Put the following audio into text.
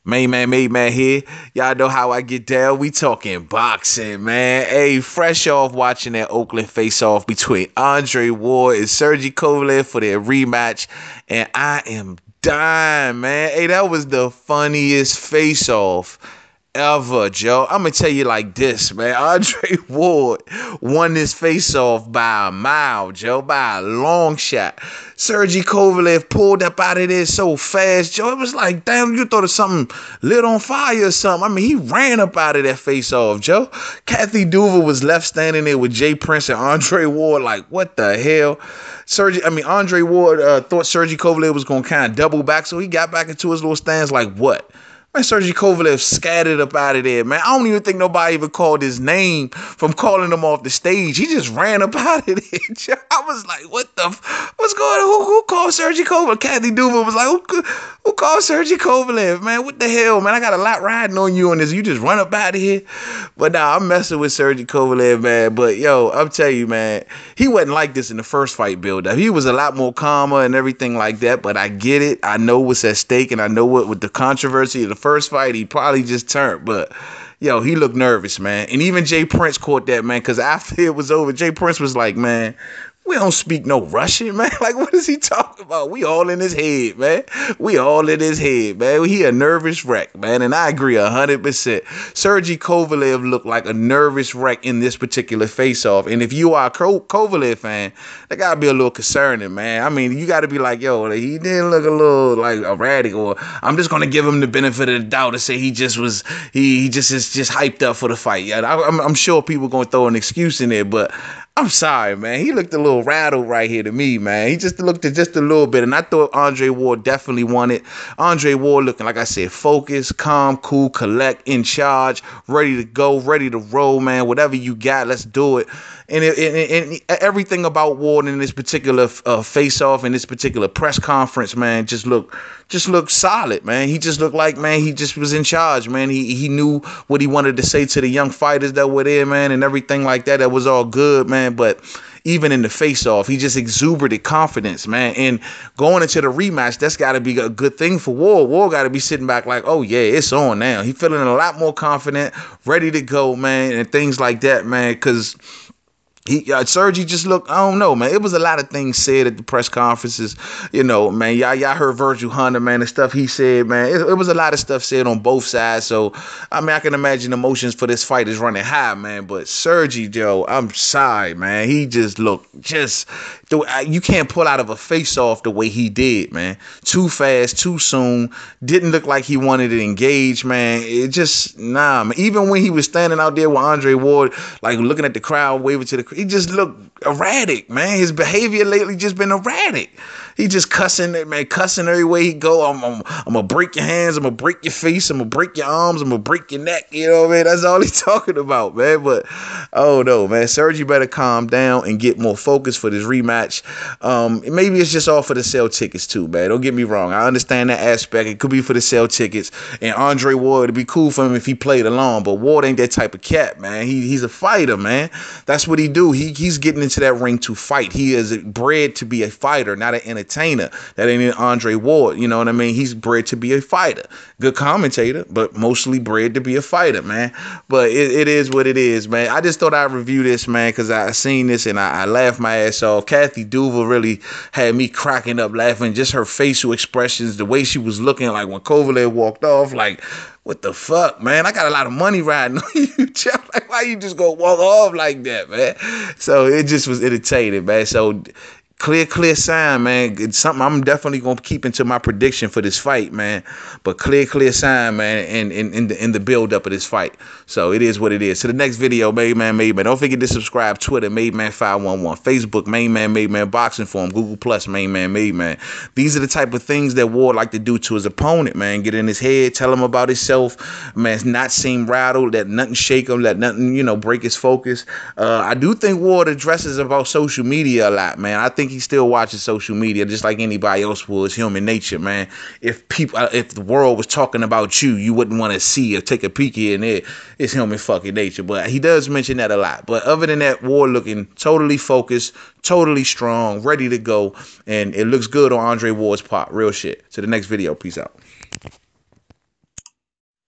Main man here. Y'all know how I get down. We talking boxing, man. Hey, fresh off watching that Oakland face-off between Andre Ward and Sergey Kovalev for their rematch. And I am dying, man. Hey, that was the funniest face-off ever, Joe. I'm gonna tell you like this, man. Andre Ward won this face-off by a mile, Joe, by a long shot. Sergey Kovalev pulled up out of there so fast, Joe. It was like, damn, you thought of something lit on fire or something. I mean, he ran up out of that face-off, Joe. Kathy Duval was left standing there with Jay Prince and Andre Ward, like, what the hell? Andre Ward thought Sergey Kovalev was gonna kind of double back, so he got back into his little stance like, what? Man, Sergey Kovalev scattered up out of there, man. I don't even think nobody even called his name from calling him off the stage. He just ran up out of there. I was like, what's going on? Who called Sergey Kovalev? Kathy Duval was like, who called Sergey Kovalev, man? What the hell, man? I got a lot riding on you on this. You just run up out of here? But nah, I'm messing with Sergey Kovalev, man. But, yo, I'm telling you, man, he wasn't like this in the first fight build-up. He was a lot more calmer and everything like that, but I get it. I know what's at stake, and I know what with the controversy of the first fight, he probably just turned, but yo, he looked nervous, man. And even Jay Prince caught that, man, because after it was over, Jay Prince was like, man, we don't speak no Russian, man. Like, what is he talking about? We all in his head, man. We all in his head, man. He a nervous wreck, man. And I agree 100%. Sergey Kovalev looked like a nervous wreck in this particular face-off. And if you are a Kovalev fan, that got to be a little concerning, man. I mean, you got to be like, yo, he didn't look a little like erratic, or I'm just going to give him the benefit of the doubt and say he just is just hyped up for the fight. Yeah, I'm sure people going to throw an excuse in there, but I'm sorry, man. He looked a little rattled right here to me, man. He just looked at just a little bit, and I thought Andre Ward definitely won it. Andre Ward looking, like I said, focused, calm, cool, collect, in charge, ready to go, ready to roll, man. Whatever you got, let's do it. And everything about Ward in this particular face-off and this particular press conference, man, just looked solid, man. He just looked like, man, he just was in charge, man. He knew what he wanted to say to the young fighters that were there, man, and everything like that. That was all good, man. But even in the face-off, he just exuberant confidence, man. And going into the rematch, that's got to be a good thing for Ward. Ward got to be sitting back like, oh, yeah, it's on now. He feeling a lot more confident, ready to go, man, and things like that, man, because Sergey just looked, I don't know, man. It was a lot of things said at the press conferences, you know, man. Y'all heard Virgil Hunter, man, the stuff he said, man. It was a lot of stuff said on both sides. So, I mean, I can imagine emotions for this fight is running high, man. But Sergey, Joe, I'm sorry, man. He just looked you can't pull out of a face-off the way he did, man. Too fast, too soon. Didn't look like he wanted to engage, man. It just, nah, man. Even when he was standing out there with Andre Ward, like looking at the crowd, waving to the crowd, he just looked erratic, man. His behavior lately just been erratic. He just cussing, man, cussing every way he go. I'm gonna break your hands. I'm gonna break your face. I'm gonna break your arms. I'm gonna break your neck. You know what I mean? That's all he's talking about, man. But, oh, no, man. Sergey better calm down and get more focus for this rematch. Maybe it's just all for the sell tickets, too, man. Don't get me wrong. I understand that aspect. It could be for the sell tickets. And Andre Ward, it'd be cool for him if he played along. But Ward ain't that type of cat, man. He's a fighter, man. That's what he do. He's getting into that ring to fight. He is bred to be a fighter, not an entertainer. That ain't Andre Ward, you know what I mean? He's bred to be a fighter. Good commentator, but mostly bred to be a fighter, man. But it is what it is, man. I just thought I'd review this, man, because I seen this and I laughed my ass off. Kathy Duval really had me cracking up laughing. Just her facial expressions, the way she was looking, like when Kovalev walked off, like, what the fuck, man? I got a lot of money riding on you, Jeff. Like, why you just go walk off like that, man? So it just was entertaining, man. So clear sign, man. It's something I'm definitely gonna keep into my prediction for this fight, man. But clear sign, man, in the build up of this fight. So it is what it is. To the next video, Made Man. Don't forget to subscribe. Twitter, Made Man 511. Facebook, Made Man Boxing Forum. Google Plus, Made Man. These are the type of things that Ward like to do to his opponent, man. Get in his head, tell him about himself, man. Not seem rattled, let nothing shake him, let nothing, break his focus. I do think Ward addresses about social media a lot, man. I think he still watches social media just like anybody else would. It's human nature, man. If the world was talking about you, you wouldn't want to see or take a peek in it. It's human fucking nature. But he does mention that a lot. But other than that, Ward looking totally focused, totally strong, ready to go. And it looks good on Andre Ward's part. Real shit. To the next video. Peace out.